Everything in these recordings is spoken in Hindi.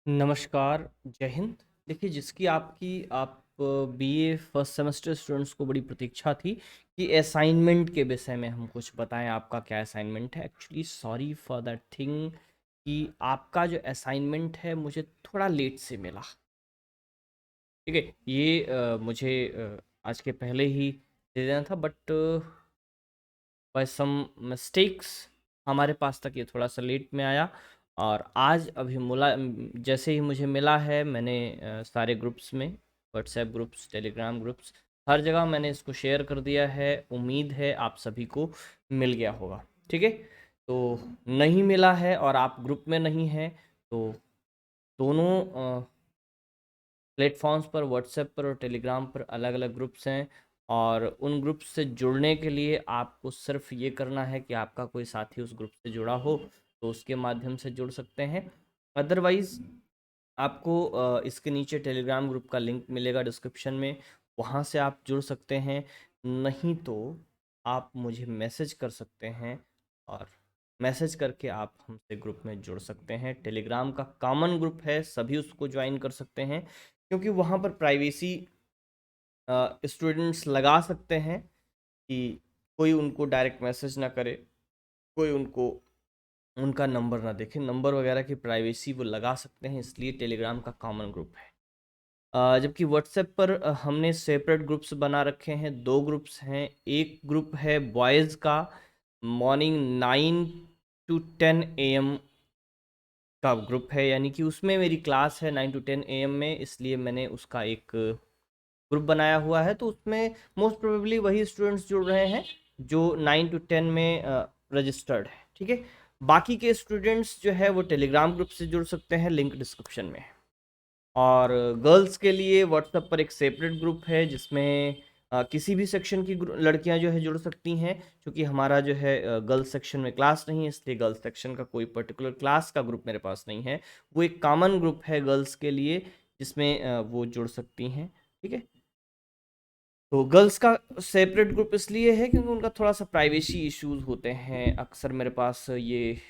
नमस्कार, जय हिंद। देखिए, जिसकी आप बीए फर्स्ट सेमेस्टर स्टूडेंट्स को बड़ी प्रतीक्षा थी कि असाइनमेंट के विषय में हम कुछ बताएं, आपका क्या असाइनमेंट है। Actually sorry for that thing कि आपका जो असाइनमेंट है मुझे थोड़ा लेट से मिला। ठीक है, ये मुझे आज के पहले ही दे देना था, बट बाय सम मिस्टेक्स हमारे पास तक ये थोड़ा सा लेट में आया। और आज अभी जैसे ही मुझे मिला है, मैंने सारे ग्रुप्स में, व्हाट्सएप ग्रुप्स, टेलीग्राम ग्रुप्स, हर जगह मैंने इसको शेयर कर दिया है। उम्मीद है आप सभी को मिल गया होगा। ठीक है, तो नहीं मिला है और आप ग्रुप में नहीं हैं, तो दोनों प्लेटफॉर्म्स पर, व्हाट्सएप पर और टेलीग्राम पर अलग अलग ग्रुप्स हैं। और उन ग्रुप्स से जुड़ने के लिए आपको सिर्फ ये करना है कि आपका कोई साथी उस ग्रुप से जुड़ा हो तो उसके माध्यम से जुड़ सकते हैं। अदरवाइज़ आपको इसके नीचे टेलीग्राम ग्रुप का लिंक मिलेगा डिस्क्रिप्शन में, वहाँ से आप जुड़ सकते हैं। नहीं तो आप मुझे मैसेज कर सकते हैं और मैसेज करके आप हमसे ग्रुप में जुड़ सकते हैं। टेलीग्राम का कॉमन ग्रुप है, सभी उसको ज्वाइन कर सकते हैं, क्योंकि वहाँ पर प्राइवेसी स्टूडेंट्स लगा सकते हैं कि कोई उनको डायरेक्ट मैसेज ना करे, कोई उनको उनका नंबर ना देखे। नंबर वगैरह की प्राइवेसी वो लगा सकते हैं, इसलिए टेलीग्राम का कॉमन ग्रुप है। जबकि व्हाट्सएप पर हमने सेपरेट ग्रुप्स बना रखे हैं। दो ग्रुप्स हैं। एक ग्रुप है बॉयज़ का, मॉर्निंग 9 to 10 AM का ग्रुप है, यानी कि उसमें मेरी क्लास है 9 to 10 AM में, इसलिए मैंने उसका एक ग्रुप बनाया हुआ है। तो उसमें मोस्ट प्रोबेबली वही स्टूडेंट्स जुड़ रहे हैं जो 9 to 10 में रजिस्टर्ड है। ठीक है, बाकी के स्टूडेंट्स जो है वो टेलीग्राम ग्रुप से जुड़ सकते हैं, लिंक डिस्क्रिप्शन में है। और गर्ल्स के लिए व्हाट्सएप पर एक सेपरेट ग्रुप है जिसमें किसी भी सेक्शन की लड़कियां जो है जुड़ सकती हैं। क्योंकि हमारा जो है गर्ल्स सेक्शन में क्लास नहीं है, इसलिए गर्ल्स सेक्शन का कोई पर्टिकुलर क्लास का ग्रुप मेरे पास नहीं है। वो एक कॉमन ग्रुप है गर्ल्स के लिए, जिसमें वो जुड़ सकती हैं। ठीक है, तो गर्ल्स का सेपरेट ग्रुप इसलिए है क्योंकि उनका थोड़ा सा प्राइवेसी इश्यूज होते हैं। अक्सर मेरे पास ये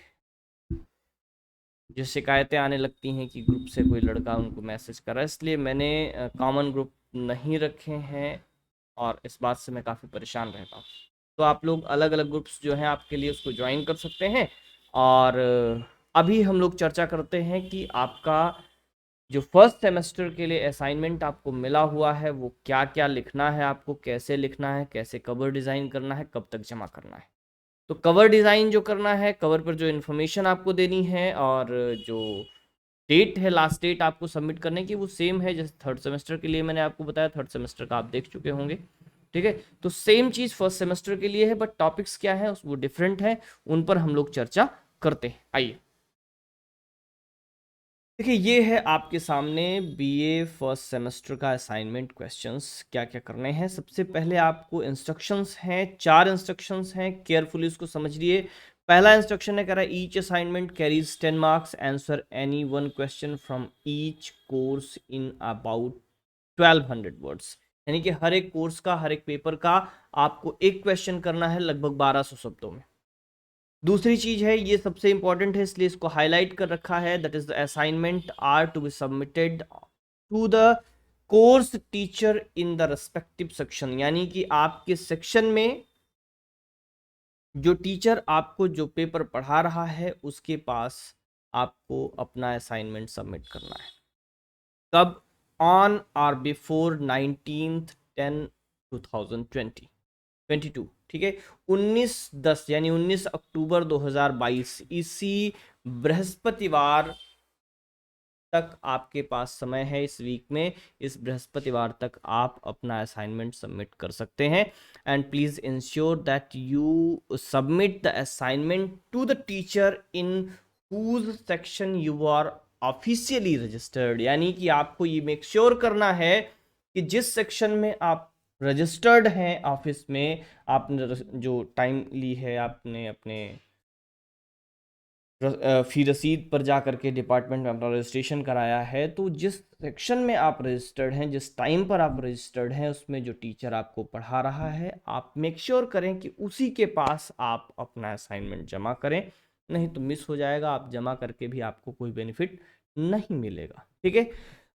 जो शिकायतें आने लगती हैं कि ग्रुप से कोई लड़का उनको मैसेज कर रहा है, इसलिए मैंने कॉमन ग्रुप नहीं रखे हैं और इस बात से मैं काफ़ी परेशान रहता हूँ। तो आप लोग अलग अलग ग्रुप्स जो हैं आपके लिए उसको ज्वाइन कर सकते हैं। और अभी हम लोग चर्चा करते हैं कि आपका जो फर्स्ट सेमेस्टर के लिए असाइनमेंट आपको मिला हुआ है वो क्या क्या लिखना है, आपको कैसे लिखना है, कैसे कवर डिज़ाइन करना है, कब तक जमा करना है। तो कवर डिज़ाइन जो करना है, कवर पर जो इन्फॉर्मेशन आपको देनी है और जो डेट है, लास्ट डेट आपको सबमिट करने की, वो सेम है जैसे थर्ड सेमेस्टर के लिए मैंने आपको बताया। थर्ड सेमेस्टर का आप देख चुके होंगे। ठीक है, तो सेम चीज़ फर्स्ट सेमेस्टर के लिए है, बट टॉपिक्स क्या है वो डिफरेंट है, उन पर हम लोग चर्चा करते हैं। आइए देखिए, ये है आपके सामने बीए फर्स्ट सेमेस्टर का असाइनमेंट क्वेश्चंस। क्या क्या करने हैं, सबसे पहले आपको इंस्ट्रक्शंस हैं, 4 इंस्ट्रक्शंस हैं, केयरफुली इसको समझिए। पहला इंस्ट्रक्शन है, कह रहा है each assignment carries 10 marks, answer any one question from each course in about 1200 words. यानी कि हर एक कोर्स का, हर एक पेपर का आपको एक क्वेश्चन करना है लगभग 1200 शब्दों में। दूसरी चीज है, ये सबसे इंपॉर्टेंट है इसलिए इसको हाईलाइट कर रखा है, that is the assignment are to be submitted to the course teacher in the respective section. यानी कि आपके सेक्शन में जो टीचर आपको जो पेपर पढ़ा रहा है उसके पास आपको अपना असाइनमेंट सबमिट करना है। कब? ऑन और बिफोर 19/10/2022। ठीक है, 19/10 यानी 19 अक्टूबर 2022, इसी बृहस्पतिवार तक आपके पास समय है। इस वीक में इस बृहस्पतिवार तक आप अपना असाइनमेंट सबमिट कर सकते हैं। And please ensure that you submit the assignment to the teacher in whose section you are officially registered. यानी कि आपको ये मेक श्योर करना है कि जिस सेक्शन में आप रजिस्टर्ड हैं ऑफिस में, आपने जो टाइम ली है, आपने अपने फी रसीद पर जा करके डिपार्टमेंट में अपना रजिस्ट्रेशन कराया है, तो जिस सेक्शन में आप रजिस्टर्ड हैं, जिस टाइम पर आप रजिस्टर्ड हैं, उसमें जो टीचर आपको पढ़ा रहा है, आप मेक श्योर करें कि उसी के पास आप अपना असाइनमेंट जमा करें। नहीं तो मिस हो जाएगा, आप जमा करके भी आपको कोई बेनिफिट नहीं मिलेगा। ठीक है।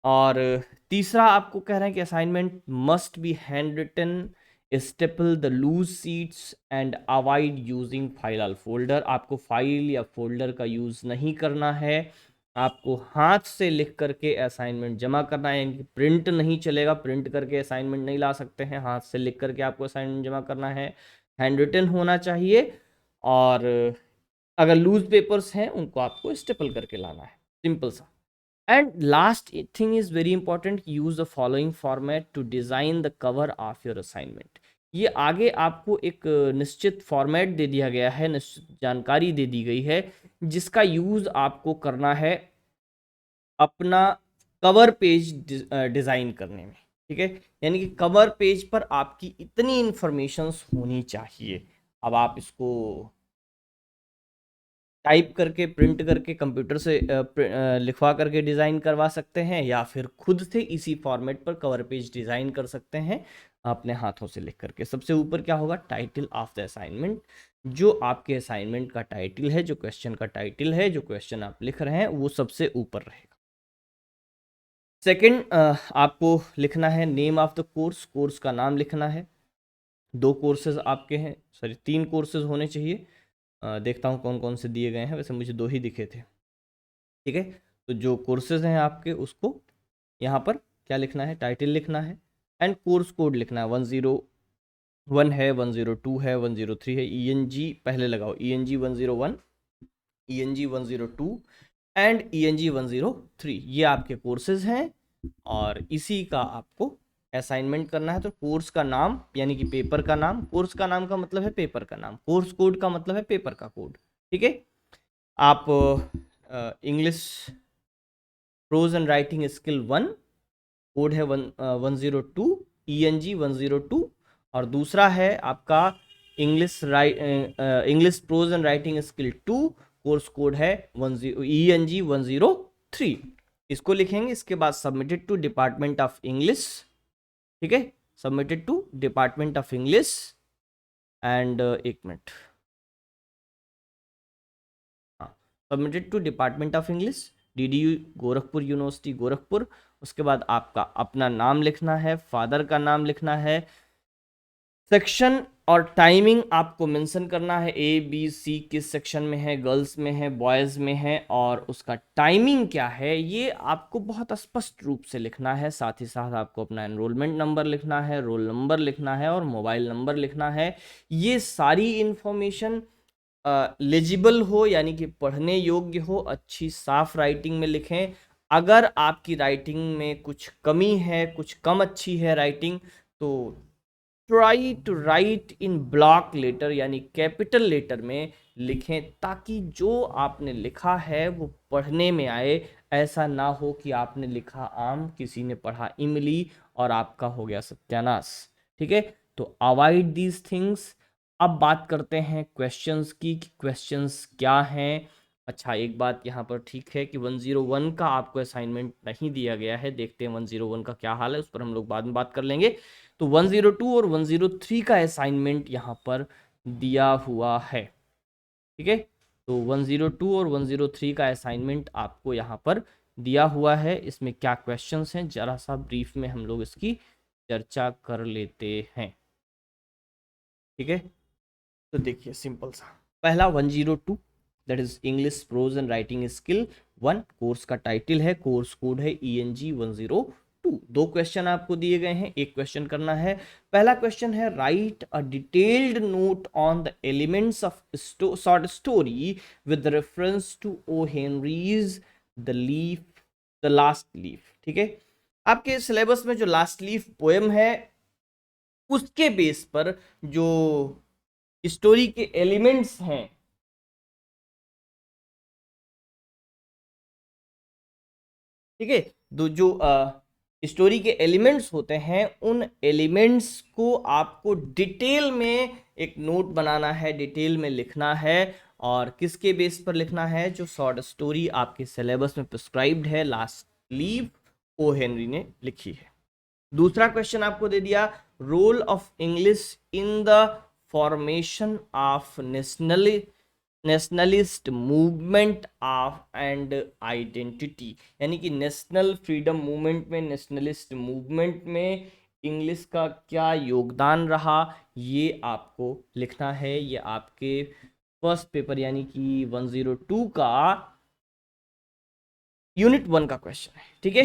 और तीसरा आपको कह रहे हैं कि assignment must be handwritten, staple the loose sheets and avoid using file और फोल्डर। आपको फाइल या फोल्डर का यूज नहीं करना है, आपको हाथ से लिख करके असाइनमेंट जमा करना है, यानी प्रिंट नहीं चलेगा, प्रिंट करके असाइनमेंट नहीं ला सकते हैं, हाथ से लिख करके आपको असाइनमेंट जमा करना है, हैंड रिटन होना चाहिए, और अगर लूज पेपर्स हैं उनको आपको स्टेपल करके लाना है, सिंपल सा। And last thing is very important, use the following format to design the cover of your assignment. ये आगे आपको एक निश्चित फॉर्मेट दे दिया गया है, निश्चित जानकारी दे दी गई है, जिसका यूज आपको करना है अपना कवर पेज डिजाइन करने में। ठीक है, यानी कि कवर पेज पर आपकी इतनी इंफॉर्मेशंस होनी चाहिए। अब आप इसको टाइप करके, प्रिंट करके, कंप्यूटर से लिखवा करके डिज़ाइन करवा सकते हैं, या फिर खुद से इसी फॉर्मेट पर कवर पेज डिज़ाइन कर सकते हैं अपने हाथों से लिख करके। सबसे ऊपर क्या होगा, टाइटल ऑफ द असाइनमेंट, जो आपके असाइनमेंट का टाइटल है, जो क्वेश्चन का टाइटल है, जो क्वेश्चन आप लिख रहे हैं, वो सबसे ऊपर रहेगा। सेकंड, आपको लिखना है name of the course, course का नाम लिखना है। 2 कोर्सेज आपके हैं, सॉरी 3 कोर्सेज होने चाहिए। देखता हूँ कौन कौन से दिए गए हैं, वैसे मुझे 2 ही दिखे थे। ठीक है, तो जो कोर्सेज हैं आपके, उसको यहाँ पर क्या लिखना है, टाइटल लिखना है, एंड कोर्स कोड लिखना है। 101 है, 102 है, 103 है, ENG पहले लगाओ, ENG 101, ENG 102 एंड ENG 103, ये आपके कोर्सेज हैं, और इसी का आपको असाइनमेंट करना है। तो कोर्स का नाम यानी कि पेपर का नाम, कोर्स का नाम का मतलब है पेपर का नाम, कोर्स कोड का मतलब है पेपर का कोड। ठीक है, आप English prose and writing skill 1, code है 102, ENG 102, और दूसरा है आपका English prose and writing skill 2, course code है ENG 103। इसको लिखेंगे, इसके बाद submitted to department of English. ठीक है, submitted to department of English, and एक मिनट, हाँ, submitted to department of English, DDU Gorakhpur university Gorakhpur. उसके बाद आपका अपना नाम लिखना है, फादर का नाम लिखना है, सेक्शन और टाइमिंग आपको मेंशन करना है, ABC किस सेक्शन में है, गर्ल्स में है, बॉयज़ में है, और उसका टाइमिंग क्या है, ये आपको बहुत स्पष्ट रूप से लिखना है। साथ ही साथ आपको अपना एनरोलमेंट नंबर लिखना है, रोल नंबर लिखना है, और मोबाइल नंबर लिखना है। ये सारी इंफॉर्मेशन लेजिबल हो, यानी कि पढ़ने योग्य हो, अच्छी साफ राइटिंग में लिखें। अगर आपकी राइटिंग में कुछ कमी है, कुछ कम अच्छी है राइटिंग, तो try to write in block letter, यानी कैपिटल लेटर में लिखें, ताकि जो आपने लिखा है वो पढ़ने में आए। ऐसा ना हो कि आपने लिखा आम, किसी ने पढ़ा इमली, और आपका हो गया सत्यानाश। ठीक है, तो अवॉइड दीज थिंग्स। अब बात करते हैं क्वेश्चंस की, कि क्वेश्चंस क्या हैं। अच्छा, एक बात यहाँ पर ठीक है कि 101 का आपको असाइनमेंट नहीं दिया गया है, देखते हैं 101 का क्या हाल है, उस पर हम लोग बाद में बात कर लेंगे। तो 102 और 103 का असाइनमेंट यहाँ पर दिया हुआ है। ठीक है, तो 102 और 103 का असाइनमेंट आपको यहाँ पर दिया हुआ है। इसमें क्या क्वेश्चंस हैं, जरा सा ब्रीफ में हम लोग इसकी चर्चा कर लेते हैं। ठीक है, तो देखिए सिंपल सा, पहला 102, that is English prose and writing skill 1, course का टाइटल है, कोर्स कोड है ENG 102। 2 क्वेश्चन आपको दिए गए हैं, एक क्वेश्चन करना है। पहला क्वेश्चन है, write a detailed note on the elements of short story with reference to O Henry's the last leaf. ठीक है, आपके सिलेबस में जो लास्ट लीफ पोएम है, उसके बेस पर जो स्टोरी के एलिमेंट्स हैं, ठीक है, जो स्टोरी के एलिमेंट्स होते हैं, उन एलिमेंट्स को आपको डिटेल में एक नोट बनाना है, डिटेल में लिखना है। और किसके बेस पर लिखना है, जो शॉर्ट स्टोरी आपके सिलेबस में प्रिस्क्राइब्ड है, लास्ट लीफ ओ हेनरी ने लिखी है। दूसरा क्वेश्चन आपको दे दिया, role of English in the formation of national nationalist movement of and identity, यानी कि नेशनल फ्रीडम मूवमेंट में, नेशनलिस्ट मूवमेंट में इंग्लिश का क्या योगदान रहा, ये आपको लिखना है। ये आपके फर्स्ट पेपर यानी कि 102 का यूनिट 1 का क्वेश्चन है, ठीक है।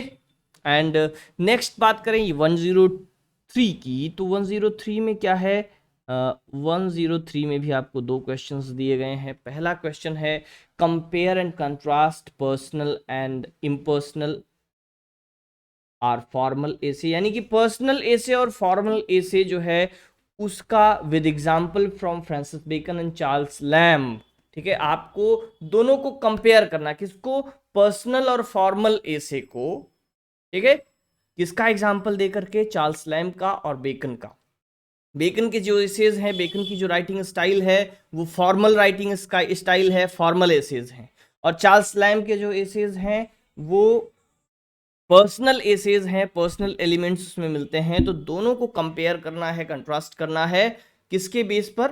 एंड नेक्स्ट बात करें 103 की, तो 103 में क्या है, 103 में भी आपको दो क्वेश्चंस दिए गए हैं। पहला क्वेश्चन है compare and contrast personal and impersonal or formal essay, यानी कि पर्सनल एसे और फॉर्मल एसे जो है उसका with example from Francis Bacon and Charles Lamb, ठीक है। आपको दोनों को कंपेयर करना, किसको, पर्सनल और फॉर्मल एसे को, ठीक है। किसका एग्जांपल दे करके, चार्ल्स लैम्ब का और बेकन का। बेकन के जो एसेज हैं, बेकन की जो राइटिंग स्टाइल है वो फॉर्मल राइटिंग स्टाइल है, फॉर्मल एसेज हैं। और चार्ल्स लैम्ब के जो एसेज हैं वो पर्सनल एसेज हैं, पर्सनल एलिमेंट्स उसमें मिलते हैं। तो दोनों को कंपेयर करना है, कंट्रास्ट करना है, किसके बेस पर,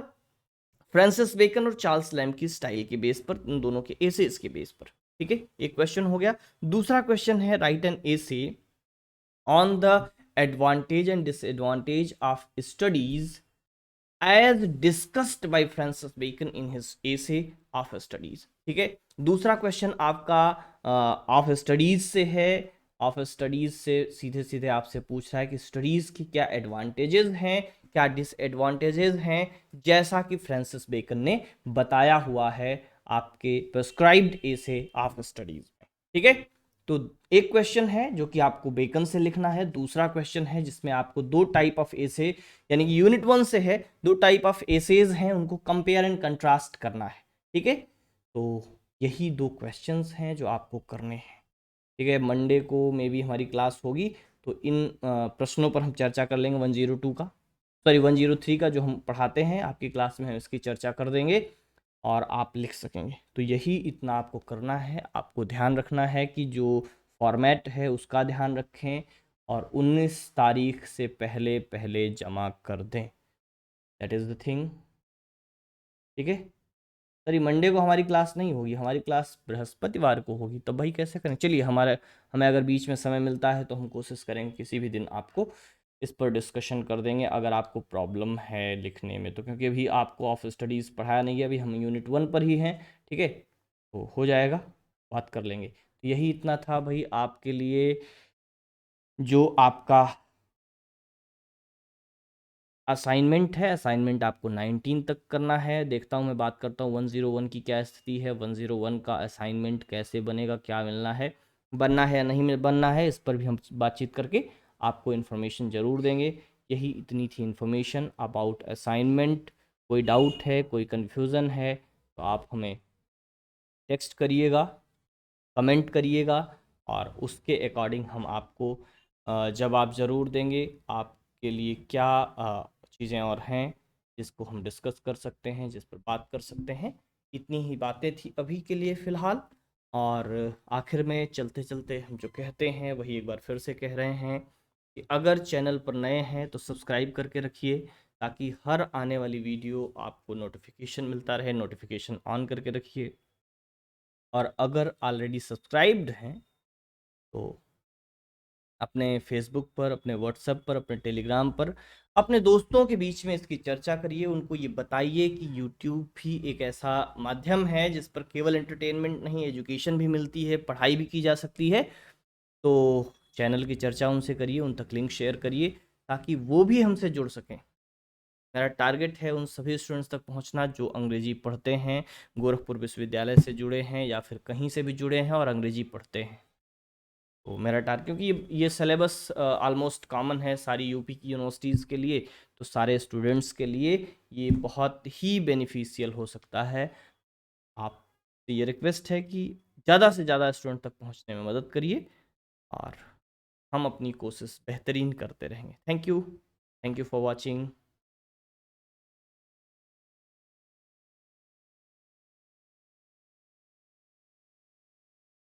फ्रांसिस बेकन और चार्ल्स लैम्ब की स्टाइल के बेस पर, उन दोनों के एसेज के बेस पर, ठीक है। एक क्वेश्चन हो गया। दूसरा क्वेश्चन है write an essay on the advantage and disadvantage of studies as discussed by Francis Bacon in his essay of studies, ठीक है। दूसरा क्वेश्चन आपका ऑफ स्टडीज से है। ऑफ स्टडीज से सीधे सीधे आपसे पूछ रहा है कि स्टडीज की क्या एडवांटेजेस हैं, क्या डिसएडवांटेजेस हैं, जैसा कि फ्रांसिस बेकन ने बताया हुआ है आपके प्रिस्क्राइब्ड एसे ऑफ स्टडीज में, ठीक है। तो एक क्वेश्चन है जो कि आपको बेकन से लिखना है, दूसरा क्वेश्चन है जिसमें आपको दो टाइप ऑफ एसे, यानी कि यूनिट 1 से है, दो टाइप ऑफ एसेज हैं, उनको कंपेयर एंड कंट्रास्ट करना है, ठीक है। तो यही दो क्वेश्चंस हैं जो आपको करने हैं, ठीक है। मंडे को मे बी हमारी क्लास होगी, तो इन प्रश्नों पर हम चर्चा कर लेंगे 102 का, सॉरी 103 का जो हम पढ़ाते हैं आपकी क्लास में, हम इसकी चर्चा कर देंगे और आप लिख सकेंगे। तो यही इतना आपको करना है। आपको ध्यान रखना है कि जो फॉर्मेट है उसका ध्यान रखें और 19 तारीख से पहले पहले जमा कर दें, दैट इज़ द थिंग, ठीक है। सर ये मंडे को हमारी क्लास नहीं होगी, हमारी क्लास बृहस्पतिवार को होगी, तब भाई कैसे करें। चलिए हमें अगर बीच में समय मिलता है तो हम कोशिश करेंगे किसी भी दिन आपको इस पर डिस्कशन कर देंगे, अगर आपको प्रॉब्लम है लिखने में तो, क्योंकि अभी आपको ऑफ स्टडीज़ पढ़ाया नहीं है, अभी हम यूनिट 1 पर ही हैं, ठीक है। तो हो जाएगा, बात कर लेंगे। तो यही इतना था भाई आपके लिए, जो आपका असाइनमेंट है। असाइनमेंट आपको 19 तक करना है। देखता हूँ, मैं बात करता हूँ 101 की क्या स्थिति है, 101 का असाइनमेंट कैसे बनेगा, क्या मिलना है, बनना है या नहीं बनना है, इस पर भी हम बातचीत करके आपको इन्फॉर्मेशन ज़रूर देंगे। यही इतनी थी इन्फॉर्मेशन अबाउट असाइनमेंट। कोई डाउट है, कोई कन्फ्यूज़न है तो आप हमें टेक्स्ट करिएगा, कमेंट करिएगा और उसके अकॉर्डिंग हम आपको जवाब ज़रूर देंगे। आपके लिए क्या चीज़ें और हैं जिसको हम डिस्कस कर सकते हैं, जिस पर बात कर सकते हैं। इतनी ही बातें थी अभी के लिए फ़िलहाल। और आखिर में चलते चलते हम जो कहते हैं वही एक बार फिर से कह रहे हैं कि अगर चैनल पर नए हैं तो सब्सक्राइब करके रखिए, ताकि हर आने वाली वीडियो आपको नोटिफिकेशन मिलता रहे। नोटिफिकेशन ऑन करके रखिए। और अगर ऑलरेडी सब्सक्राइब्ड हैं तो अपने फेसबुक पर, अपने व्हाट्सएप पर, अपने टेलीग्राम पर अपने दोस्तों के बीच में इसकी चर्चा करिए। उनको ये बताइए कि यूट्यूब भी एक ऐसा माध्यम है जिस पर केवल एंटरटेनमेंट नहीं, एजुकेशन भी मिलती है, पढ़ाई भी की जा सकती है। तो चैनल की चर्चा उनसे करिए, उन तक लिंक शेयर करिए ताकि वो भी हमसे जुड़ सकें। मेरा टारगेट है उन सभी स्टूडेंट्स तक पहुंचना जो अंग्रेजी पढ़ते हैं, गोरखपुर विश्वविद्यालय से जुड़े हैं या फिर कहीं से भी जुड़े हैं और अंग्रेजी पढ़ते हैं। तो मेरा टारगेट, क्योंकि ये सिलेबस ऑलमोस्ट कॉमन है सारी यूपी की यूनिवर्सिटीज़ के लिए, तो सारे स्टूडेंट्स के लिए ये बहुत ही बेनिफिशियल हो सकता है। आप ये रिक्वेस्ट है कि ज़्यादा से ज़्यादा स्टूडेंट तक पहुंचने में मदद करिए और हम अपनी कोशिश बेहतरीन करते रहेंगे। Thank you for watching.